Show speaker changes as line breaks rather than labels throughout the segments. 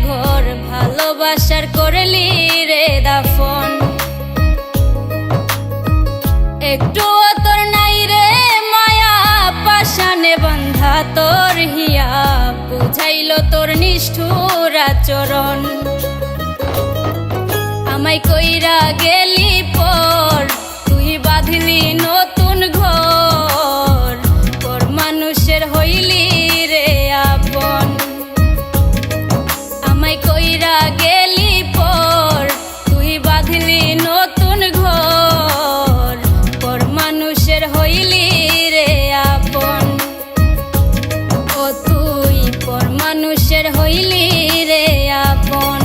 ঘর ভালোবাসার করলি রে দাফন। একটু তোর নাই রে মায়া পাশানে বান্ধা তোর হিয়া, বুঝাইল তোর নিষ্ঠুর আচরণ। আমায় কইরা গেলি পর তুই বাঁধলি নতুন ঘর, পর মানুষের হইলি রে আপন। আমায় কইরা গেলি পর তুই বাঁধলি নতুন ঘর, পর মানুষের হইলি রে আপন। ও তুই পর মানুষের হইলি রে আপন।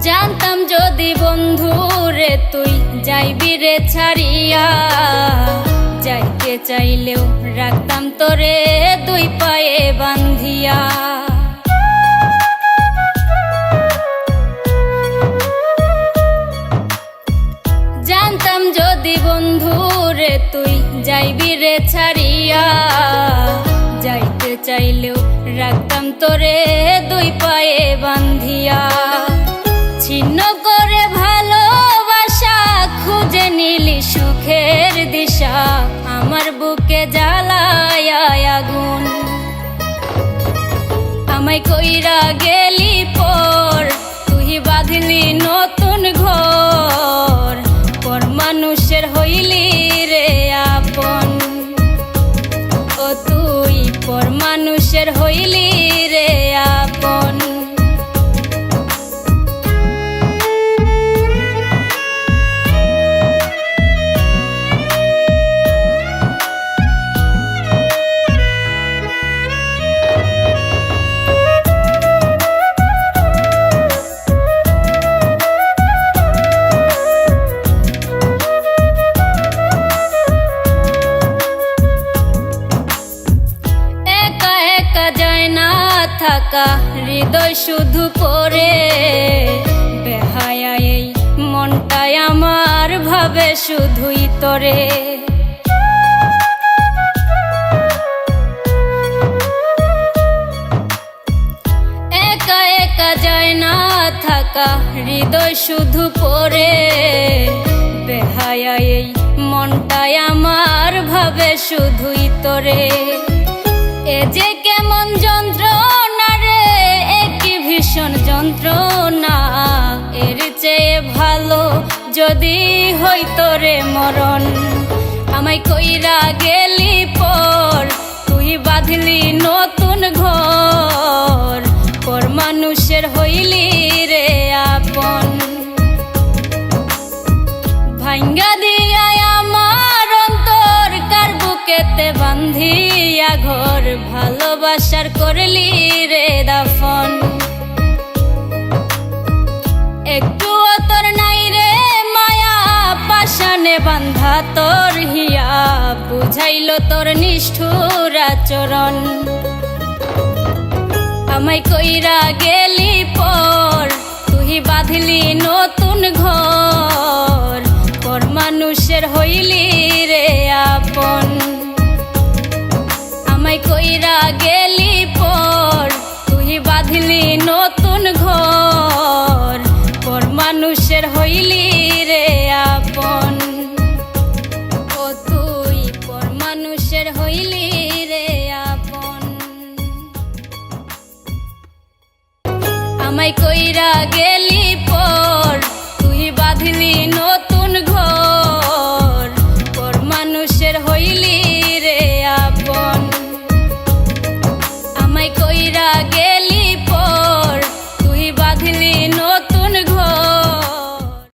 জানতাম যদি বন্ধু রে তুই যাইবি রে ছাড়িয়া, যাইতে চাইলেও রাখতাম তোরে দুই পায়ে বান্ধিয়া। জানতাম যদি বন্ধু রে তুই যাইবি রে ছাড়িয়া, যাইতে চাইলেও রাখতাম তোরে দুই পায়ে বান্ধিয়া। ছিন্ন করে ভালোবাসা খুঁজে নিলি সুখের দিশা, আমার বুকে জ্বালায় আগুন। আমায় কইরা গেলি পর তুই বাঁধলি নতুন ঘর, পর মানুষের হইলি রে আপন। ও তুই পর মানুষের হইলি রে আপন। থাকা হৃদয় শুধু পড়ে বেহায়া, এই মনটাই আমার ভাবে শুধুই তোরে। একা একা যায় না থাকা হৃদয় শুধু পড়ে বেহায়া, এই মনটাই আমার ভাবে শুধুই তোরে। এ যে কেমন যন্ত্রণা রে, একই ভীষণ যন্ত্রণা, এর চেয়ে ভালো যদি হইতো রে মরণ। আমায় কইরা গেলি পর তুই বাঁধলি নতুন ঘর, পর মানুষের হইলি রে আপন। ভাঙ্গা দিয়া আমার অন্তর কার বুকেতে বান্ধিয়া ঘর ভালোবাসার করলি রে দাফন। একটু তোর নাই রে মায়া পাশানে বান্ধা তোর হিয়া, বুঝাইল তোর নিষ্ঠুর আচরণ। আমায় কইরা গেলি পর তুই বাঁধলি নতুন ঘর, পর মানুষের হইলি রে আপন। আমায় কইরা গেলি পর তুই বাঁধলি নতুন ঘর, পর মানুষের হইলি রে আপন। ও তুই পর মানুষের হইলি রে আপন। আমায় কইরা গেলি পর তুই বাঁধলি নতুন ঘর, পর মানুষের হইলি